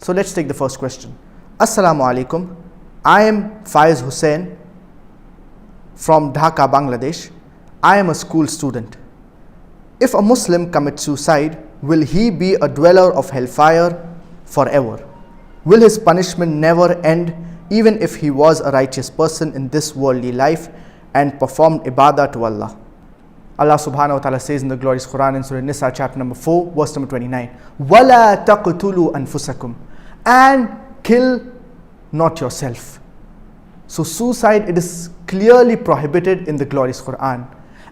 So let's take the first question. Assalamu alaikum. I am Faiz Hussain from Dhaka, Bangladesh. I am a school student. If a Muslim commits suicide, will he be a dweller of hellfire forever? Will his punishment never end, even if he was a righteous person in this worldly life and performed ibadah to Allah? Allah subhanahu wa ta'ala says in the glorious Quran in Surah Nisa chapter number 4 verse number 29, وَلَا تَقْتُلُوا أَنفُسَكُمْ, and kill not yourself. So suicide, it is clearly prohibited in the glorious Quran,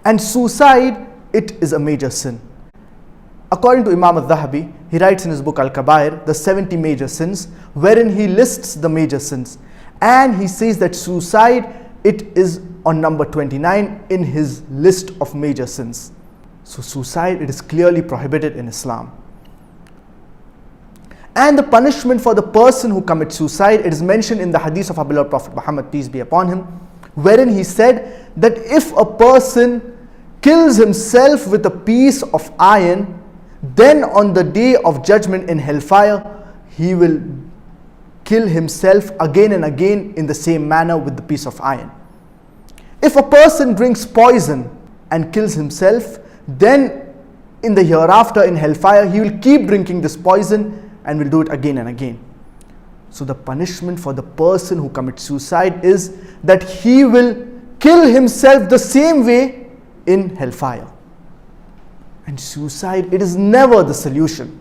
and suicide, it is a major sin. According to Imam al-Dhahabi, he writes in his book Al-Kabair, the 70 major sins, wherein he lists the major sins, and he says that suicide, it is on number 29 in his list of major sins. So suicide, it is clearly prohibited in Islam. And the punishment for the person who commits suicide, it is mentioned in the hadith of our beloved Prophet Muhammad, peace be upon him, wherein he said that if a person kills himself with a piece of iron, then on the day of judgment in hellfire, he will kill himself again and again in the same manner with the piece of iron. If a person drinks poison and kills himself, then in the hereafter in hellfire, he will keep drinking this poison and will do it again and again. So the punishment for the person who commits suicide is that he will kill himself the same way in hellfire. And suicide, it is never the solution.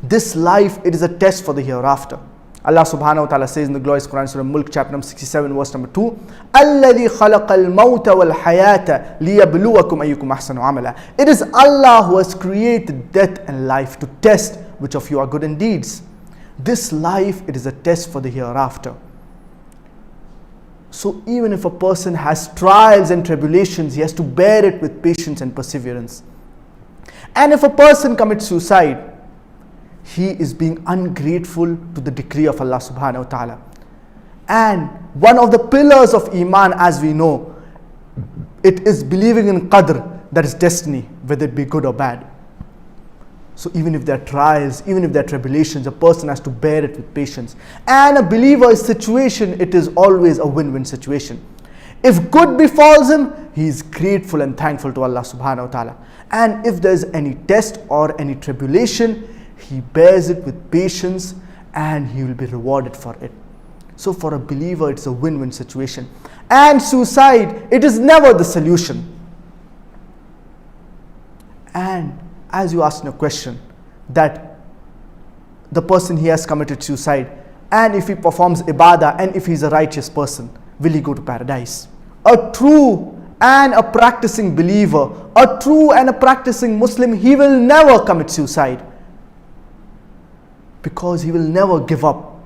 This life, it is a test for the hereafter. Allah subhanahu wa ta'ala says in the glorious Quran, Surah Mulk chapter number 67 verse number 2, الَّذِي خَلَقَ الْمَوْتَ وَالْحَيَاةَ لِيَبْلُوَكُمْ أَيُّكُمْ أَحْسَنُ عَمَلًا. It is Allah who has created death and life to test which of you are good in deeds. This life, it is a test for the hereafter. So even if a person has trials and tribulations, he has to bear it with patience and perseverance. And if a person commits suicide, he is being ungrateful to the decree of Allah subhanahu wa ta'ala. And one of the pillars of Iman, as we know, it is believing in Qadr, that is destiny, whether it be good or bad. So even if there are trials, even if there are tribulations, a person has to bear it with patience. And a believer's situation, it is always a win-win situation. If good befalls him, he is grateful and thankful to Allah subhanahu wa ta'ala. And if there is any test or any tribulation, he bears it with patience and he will be rewarded for it. So for a believer, it's a win-win situation. And suicide, it is never the solution. And as you asked in a question, that the person, he has committed suicide, and if he performs ibadah and if he's a righteous person, will he go to paradise? A true and a practicing believer, a true and a practicing Muslim, he will never commit suicide, because he will never give up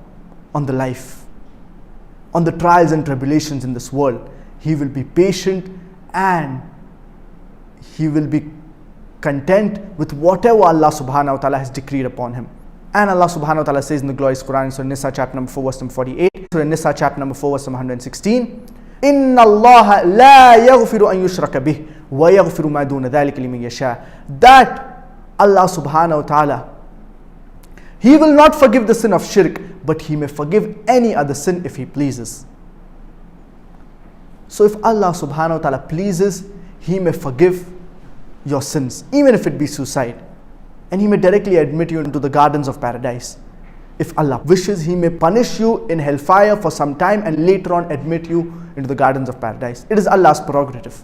on the life, on the trials and tribulations in this world. He will be patient and he will be content with whatever Allah subhanahu wa ta'ala has decreed upon him. And Allah subhanahu wa ta'ala says in the glorious Quran, Surah Nisa chapter number 4 verse number 48, Surah Nisa chapter number 4 verse number 116, إِنَّ اللَّهَ لَا يَغْفِرُ أَن يُشْرَكَ بِهِ وَيَغْفِرُ مَا دُونَ ذَلِكَ لِمَن يَشَاءُ. That Allah subhanahu wa ta'ala, He will not forgive the sin of shirk, but He may forgive any other sin if He pleases. So if Allah subhanahu wa ta'ala pleases, He may forgive your sins, even if it be suicide. And He may directly admit you into the gardens of paradise. If Allah wishes, He may punish you in hellfire for some time and later on admit you into the gardens of paradise. It is Allah's prerogative.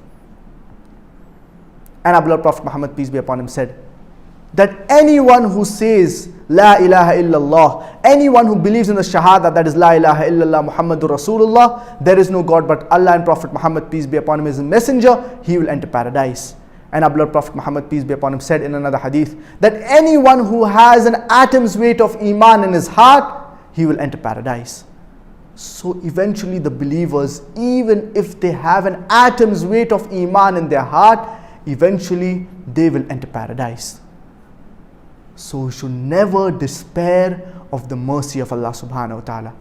And our beloved Prophet Muhammad, peace be upon him, said that anyone who says La ilaha illallah, anyone who believes in the shahada, that is La ilaha illallah Muhammadur Rasulullah, there is no God but Allah, and Prophet Muhammad, peace be upon him, is a messenger, he will enter paradise. And our beloved Prophet Muhammad, peace be upon him, said in another hadith that anyone who has an atom's weight of iman in his heart, he will enter paradise. So eventually the believers, even if they have an atom's weight of iman in their heart, eventually they will enter paradise. So we should never despair of the mercy of Allah subhanahu wa ta'ala.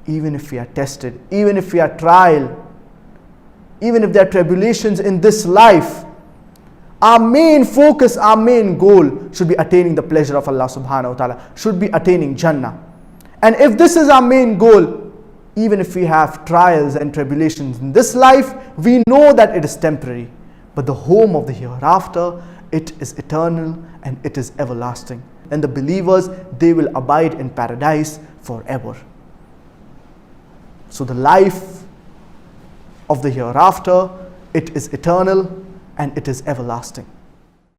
Even if we are tested, even if we are trial, even if there are tribulations in this life, our main focus, our main goal should be attaining the pleasure of Allah subhanahu wa ta'ala, should be attaining Jannah. And if this is our main goal, even if we have trials and tribulations in this life, we know that it is temporary. But the home of the hereafter, it is eternal and it is everlasting. And the believers, they will abide in paradise forever. So the life of the hereafter, it is eternal and it is everlasting.